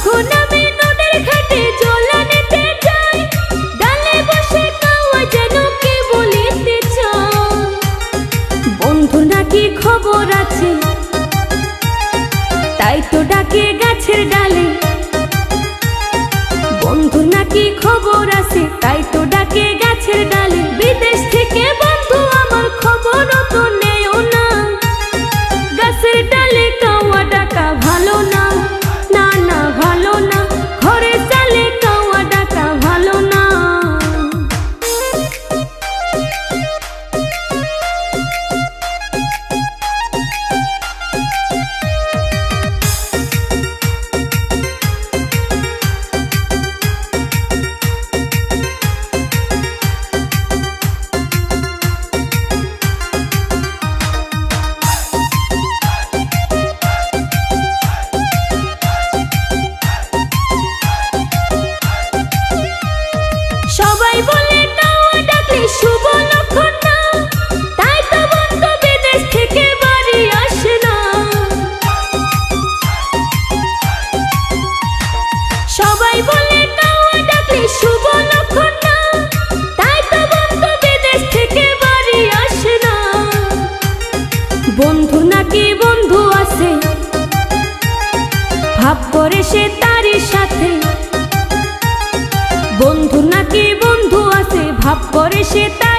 বন্ধু নামে নদের ঘাটে জল আনতে যায়, ডালে বসে কাওয়া যেন কে বলিতে চায়। বন্ধু নাকি খবর আছে, তাই তো ডাকে গাছের ডালে। বন্ধু নাকি খবর আছে, তাই তো ডাকে গাছের ডালে। বিদেশ থেকে বন্ধু আমার খবর তো নেও না, গাছের ডালে কাওয়া ডাকা ভালো না। না না ভালো না, ঘরে চালে কাওয়া ডাকা ভালো না। সবাই বলে কাওয়া ডাকলে শুভ লক্ষণ না, তাই তো বন্ধু বিদেশ থেকে বাড়ি আসে না। সবাই বলে কাওয়া ডাকলে শুভ লক্ষণ না, তাই তো বন্ধু বিদেশ থেকে বাড়ি আসে না। বন্ধু নাকি বন্ধু আছে, ভাব করে সে তারই সাথে। বন্ধু নাকি বন্ধু আছে, ভাব করে সে তার